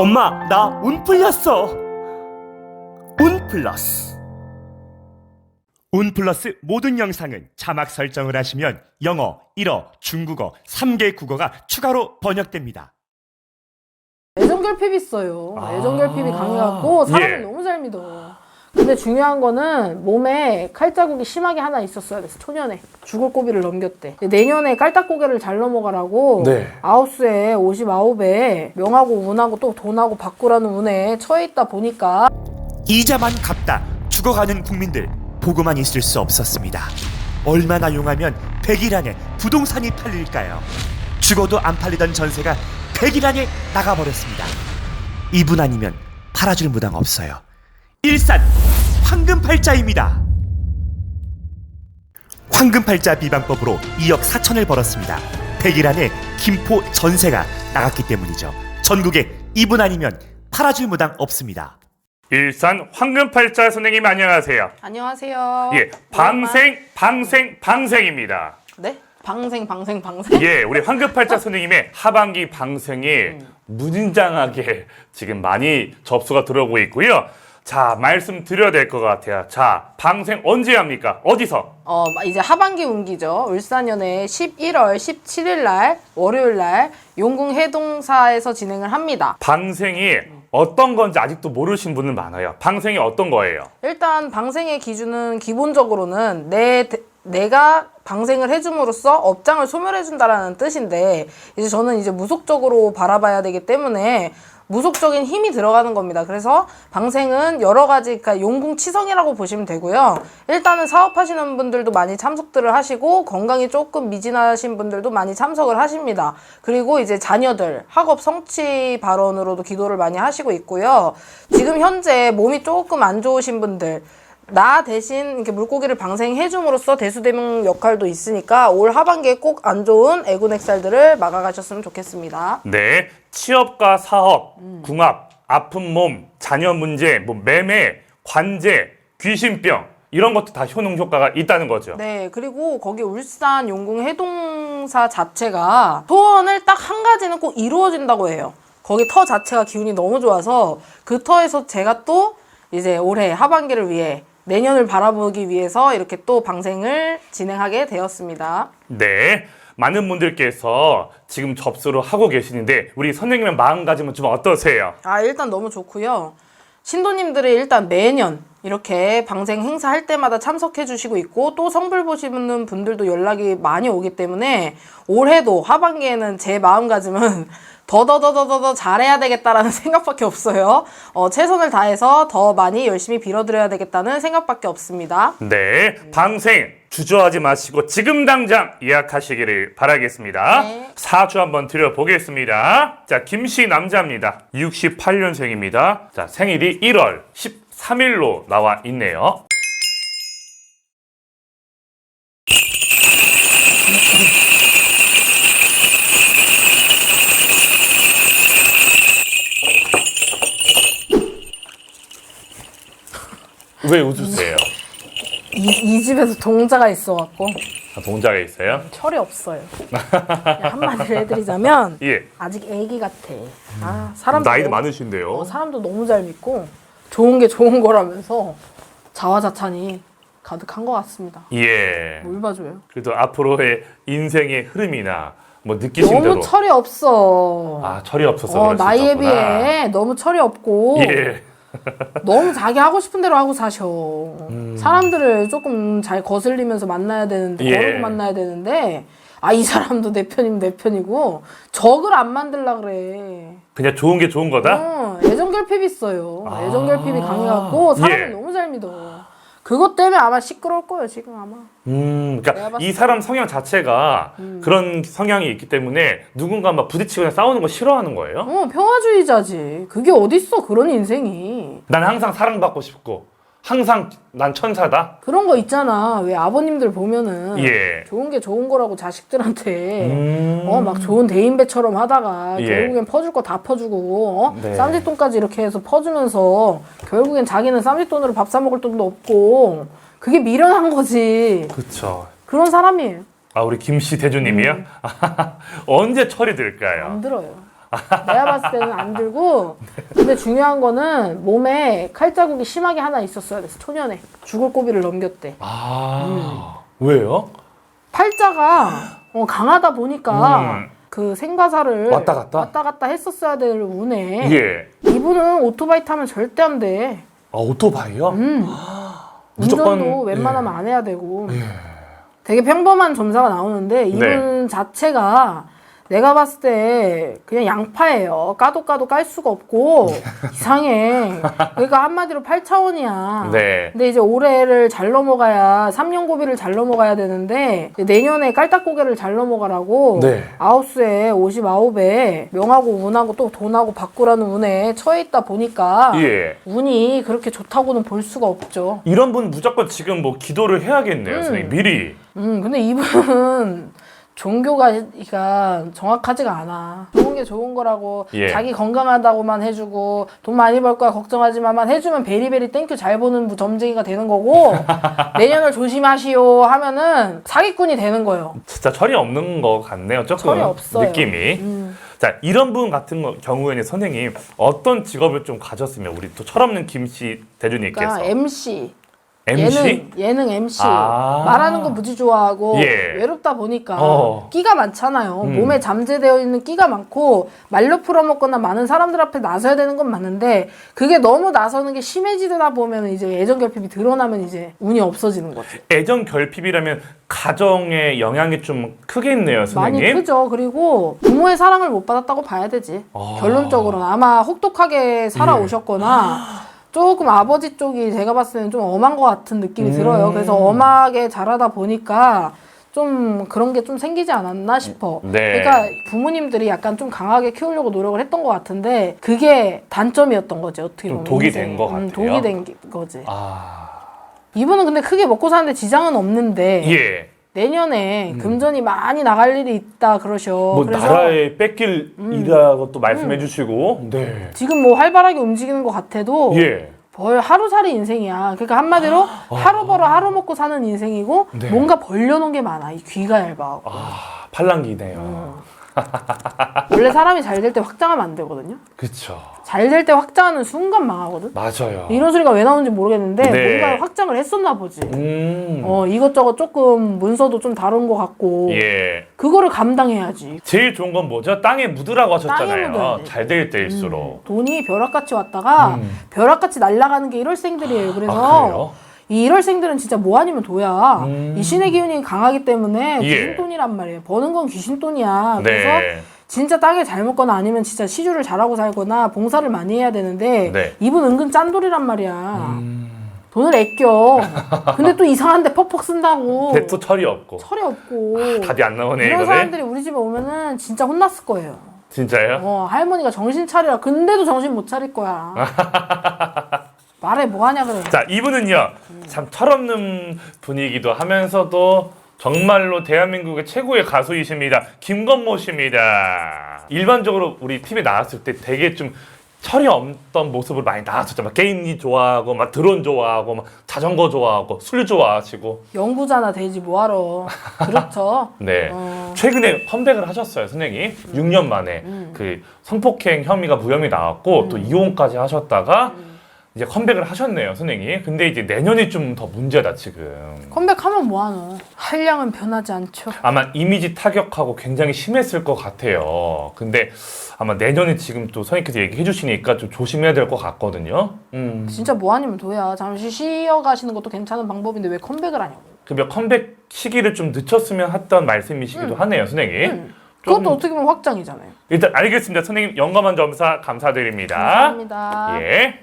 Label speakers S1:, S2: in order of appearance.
S1: 엄마, 나 운 풀렸어. 운 플러스. 운 플러스 모든 영상은 자막 설정을 하시면 영어, 일어, 중국어 3개 국어가 추가로 번역됩니다.
S2: 애정결핍 있어요. 애정결핍이 강해갖고 사람을 너무 잘 믿어. 근데 중요한 거는 몸에 칼자국이 심하게 하나 있었어야 됐어. 초년에 죽을 고비를 넘겼대. 내년에 깔딱고개를 잘 넘어가라고 아홉수에 59에 명하고 운하고 또 돈하고 바꾸라는 운에 처해 있다 보니까
S1: 이자만 갚다 죽어가는 국민들 보고만 있을 수 없었습니다. 얼마나 용하면 100일 안에 부동산이 팔릴까요? 죽어도 안 팔리던 전세가 100일 안에 나가버렸습니다. 이분 아니면 팔아줄 무당 없어요. 일산 황금팔자입니다. 황금팔자 비방법으로 2억 4천을 벌었습니다. 100일 안에 김포 전세가 나갔기 때문이죠. 전국에 이분 아니면 팔아줄 무당 없습니다.
S3: 일산 황금팔자 선생님 안녕하세요.
S2: 안녕하세요.
S3: 예, 방생입니다.
S2: 네? 방생?
S3: 예, 우리 황금팔자 선생님의 하반기 방생이 무진장하게 지금 많이 접수가 들어오고 있고요. 자, 말씀드려야 될 것 같아요. 자, 방생 언제 합니까? 어디서?
S2: 이제 하반기 운기죠. 울산연에 11월 17일 날 월요일 날 용궁 해동사에서 진행을 합니다.
S3: 방생이 어떤 건지 아직도 모르신 분은 많아요. 방생이 어떤 거예요?
S2: 일단 방생의 기준은 기본적으로는 내가 방생을 해줌으로써 업장을 소멸해준다라는 뜻인데, 이제 저는 이제 무속적으로 바라봐야 되기 때문에 무속적인 힘이 들어가는 겁니다. 그래서 방생은 여러 가지, 그러니까 용궁치성이라고 보시면 되고요. 일단은 사업하시는 분들도 많이 참석들을 하시고, 건강이 조금 미진하신 분들도 많이 참석을 하십니다. 그리고 이제 자녀들 학업 성취 발언으로도 기도를 많이 하시고 있고요. 지금 현재 몸이 조금 안 좋으신 분들, 나 대신 이렇게 물고기를 방생해줌으로써 대수대명 역할도 있으니까 올 하반기에 꼭 안 좋은 애군액살들을 막아가셨으면 좋겠습니다.
S3: 네, 취업과 사업, 궁합, 아픈 몸, 자녀 문제, 뭐 매매, 관제, 귀신병 이런 것도 다 효능 효과가 있다는 거죠.
S2: 네, 그리고 거기 울산 용궁 해동사 자체가 소원을 딱 한 가지는 꼭 이루어진다고 해요. 거기 터 자체가 기운이 너무 좋아서 그 터에서 제가 또 이제 올해 하반기를 위해 내년을 바라보기 위해서 이렇게 또 방생을 진행하게 되었습니다.
S3: 네, 많은 분들께서 지금 접수를 하고 계시는데 우리 선생님의 마음가짐은 좀 어떠세요?
S2: 일단 너무 좋고요. 신도님들이 일단 매년 이렇게 방생 행사할 때마다 참석해 주시고 있고, 또 성불 보시는 분들도 연락이 많이 오기 때문에 올해도 하반기에는 제 마음가짐은 더 잘해야 되겠다라는 생각밖에 없어요. 최선을 다해서 더 많이 열심히 빌어드려야 되겠다는 생각밖에 없습니다.
S3: 네, 방생 주저하지 마시고 지금 당장 예약하시기를 바라겠습니다.
S2: 네.
S3: 사주 한번 드려보겠습니다. 자, 김씨 남자입니다. 68년생입니다. 자, 생일이 1월 13일로 나와 있네요. 왜 웃으세요?
S2: 이 집에서 동자가 있어갖고
S3: 동자가 있어요?
S2: 철이 없어요. 한마디를 해드리자면
S3: 예.
S2: 아직 애기 같아. 사람도
S3: 나이도 많으신데요.
S2: 사람도 너무 잘 믿고 좋은 게 좋은 거라면서 자화자찬이 가득한 것 같습니다.
S3: 예.
S2: 뭘 봐줘요?
S3: 그래도 앞으로의 인생의 흐름이나 뭐 느끼신
S2: 너무
S3: 대로
S2: 철이 없어.
S3: 철이 없어서 그럴 수
S2: 나이에
S3: 있었구나.
S2: 비해 너무 철이 없고
S3: 예.
S2: 너무 자기 하고 싶은 대로 하고 사셔. 사람들을 조금 잘 거슬리면서 만나야 되는데,
S3: 예.
S2: 거르고 만나야 되는데, 이 사람도 내 편이면 내 편이고 적을 안 만들라 그래.
S3: 그냥 좋은 게 좋은 거다?
S2: 애정결핍 있어요. 애정결핍이 강해갖고 사람을
S3: 예.
S2: 너무 잘 믿어. 그것 때문에 아마 시끄러울 거예요, 지금 아마.
S3: 그러니까
S2: 내가 봤을
S3: 이 사람 성향 자체가 그런 성향이 있기 때문에 누군가 막 부딪히거나 싸우는 거 싫어하는 거예요?
S2: 평화주의자지. 그게 어딨어, 그런 인생이.
S3: 난 항상 사랑받고 싶고 항상 난 천사다?
S2: 그런 거 있잖아. 왜 아버님들 보면은
S3: 예.
S2: 좋은 게 좋은 거라고 자식들한테 막 좋은 대인배처럼 하다가
S3: 예.
S2: 결국엔 퍼줄 거 다 퍼주고
S3: 네.
S2: 쌈짓돈까지 이렇게 해서 퍼주면서 결국엔 자기는 쌈짓돈으로 밥 사 먹을 돈도 없고, 그게 미련한 거지.
S3: 그쵸.
S2: 그런 사람이에요.
S3: 우리 김씨 대주님이요? 언제 철이 들까요?
S2: 안 들어요. 내가 봤을 때는 안 들고. 근데 중요한 거는 몸에 칼자국이 심하게 하나 있었어야 됐어. 초년에 죽을 고비를 넘겼대.
S3: 왜요?
S2: 팔자가 강하다 보니까 그 생과사를
S3: 왔다 갔다
S2: 했었어야 될 운에
S3: 예.
S2: 이분은 오토바이 타면 절대 안 돼.
S3: 아, 오토바이요?
S2: 운전도 웬만하면 안 해야 되고. 되게 평범한 점사가 나오는데 이분 자체가 내가 봤을 때 그냥 양파예요. 까도 깔 수가 없고 이상해. 그러니까 한마디로 8차원이야.
S3: 네.
S2: 근데 이제 올해를 잘 넘어가야 3년 고비를 잘 넘어가야 되는데 내년에 깔딱고개를 잘 넘어가라고
S3: 네.
S2: 아홉수에 59에 명하고 운하고 또 돈하고 바꾸라는 운에 처해 있다 보니까
S3: 예.
S2: 운이 그렇게 좋다고는 볼 수가 없죠.
S3: 이런 분 무조건 지금 뭐 기도를 해야겠네요, 선생님. 미리.
S2: 근데 이분은 종교가 정확하지가 않아. 좋은 게 좋은 거라고
S3: 예.
S2: 자기 건강하다고만 해주고 돈 많이 벌 거야 걱정하지 마만 해주면 베리베리 땡큐 잘 보는 점쟁이가 되는 거고 내년을 조심하시오 하면은 사기꾼이 되는 거예요.
S3: 진짜 철이 없는 것 같네요, 조금.
S2: 철이 없어요.
S3: 느낌이. 자, 이런 분 같은 경우에는 선생님 어떤 직업을 좀 가졌으면 우리 또 철없는 김씨 대주님께서
S2: 그러니까 MC.
S3: MC?
S2: 예능 MC.
S3: 아.
S2: 말하는 거 무지 좋아하고
S3: 예.
S2: 외롭다 보니까 끼가 많잖아요. 몸에 잠재되어 있는 끼가 많고 말로 풀어먹거나 많은 사람들 앞에 나서야 되는 건 맞는데 그게 너무 나서는 게 심해지다 보면 이제 애정 결핍이 드러나면 이제 운이 없어지는 거지.
S3: 애정 결핍이라면 가정에 영향이 좀 크겠네요, 선생님.
S2: 많이 크죠. 그리고 부모의 사랑을 못 받았다고 봐야 되지. 결론적으로는 아마 혹독하게 살아오셨거나 조금 아버지 쪽이 제가 봤을 때는 좀 엄한 것 같은 느낌이 들어요. 그래서 엄하게 자라다 보니까 좀 그런 게 좀 생기지 않았나 싶어.
S3: 네.
S2: 그러니까 부모님들이 약간 좀 강하게 키우려고 노력을 했던 것 같은데 그게 단점이었던 거지. 어떻게 보면
S3: 독이 된 것 같아요.
S2: 독이 된 거지.
S3: 아.
S2: 이분은 근데 크게 먹고 사는데 지장은 없는데
S3: 예.
S2: 내년에 금전이 많이 나갈 일이 있다 그러셔.
S3: 뭐
S2: 그래서
S3: 나라에 뺏길 일이라고 또 말씀해 주시고. 네.
S2: 지금 뭐 활발하게 움직이는 것 같아도
S3: 예.
S2: 벌 하루살이 인생이야. 그러니까 한마디로 하루 벌어 하루 먹고 사는 인생이고
S3: 네.
S2: 뭔가 벌려놓은 게 많아. 이 귀가 얇아.
S3: 아, 팔랑기네요.
S2: 원래 사람이 잘 될 때 확장하면 안 되거든요.
S3: 그쵸.
S2: 잘 될 때 확장하는 순간 망하거든.
S3: 맞아요.
S2: 이런 소리가 왜 나오는지 모르겠는데
S3: 네.
S2: 뭔가 확장을 했었나 보지.
S3: 음.
S2: 이것저것 조금 문서도 좀 다룬 것 같고
S3: 예.
S2: 그거를 감당해야지.
S3: 제일 좋은 건 뭐죠? 땅에 묻으라고
S2: 땅에
S3: 하셨잖아요.
S2: 묻어야지.
S3: 잘 될 때일수록.
S2: 돈이 벼락같이 왔다가 벼락같이 날아가는 게 일월생들이에요. 그래서
S3: 아, 그래요?
S2: 이 일월생들은 진짜 뭐 아니면 도야. 이 신의 기운이 강하기 때문에
S3: 예.
S2: 귀신돈이란 말이에요. 버는 건 귀신돈이야. 그래서
S3: 네.
S2: 진짜 땅을 잘 먹거나 아니면 진짜 시주를 잘하고 살거나 봉사를 많이 해야 되는데
S3: 네.
S2: 이분 은근 짠돌이란 말이야. 돈을 아껴. 근데 또 이상한데 퍽퍽 쓴다고.
S3: 근데 또 철이 없고.
S2: 철이 없고.
S3: 답이 안 나오네,
S2: 이런
S3: 이거는.
S2: 사람들이 우리 집에 오면은 진짜 혼났을 거예요.
S3: 진짜요?
S2: 할머니가 정신 차리라. 근데도 정신 못 차릴 거야. 말해 뭐 하냐 그래.
S3: 자, 이분은요. 참 철없는 분이기도 하면서도 정말로 대한민국의 최고의 가수이십니다. 김건모 씨입니다. 일반적으로 우리 TV에 나왔을 때 되게 좀 철이 없던 모습으로 많이 나왔었죠. 막 게임기 좋아하고, 막 드론 좋아하고, 막 자전거 좋아하고, 술 좋아하시고.
S2: 연구자나 되지 뭐하러. 그렇죠.
S3: 네. 최근에 컴백을 하셨어요, 선생님. 6년 만에. 그 성폭행 혐의가 무혐의 나왔고, 또 이혼까지 하셨다가, 이제 컴백을 하셨네요, 선생님. 근데 이제 내년이 좀 더 문제다, 지금.
S2: 컴백하면 뭐하노. 한량은 변하지 않죠.
S3: 아마 이미지 타격하고 굉장히 심했을 것 같아요. 근데 아마 내년에 지금 또 선생님께서 얘기해 주시니까 좀 조심해야 될 것 같거든요.
S2: 진짜 뭐 아니면 도야. 잠시 쉬어가시는 것도 괜찮은 방법인데 왜 컴백을 하냐고.
S3: 그러면 컴백 시기를 좀 늦췄으면 했던 말씀이시기도 하네요, 선생님.
S2: 그것도 어떻게 보면 확장이잖아요.
S3: 일단 알겠습니다. 선생님 영감한 점사 감사드립니다.
S2: 감사합니다.
S3: 예.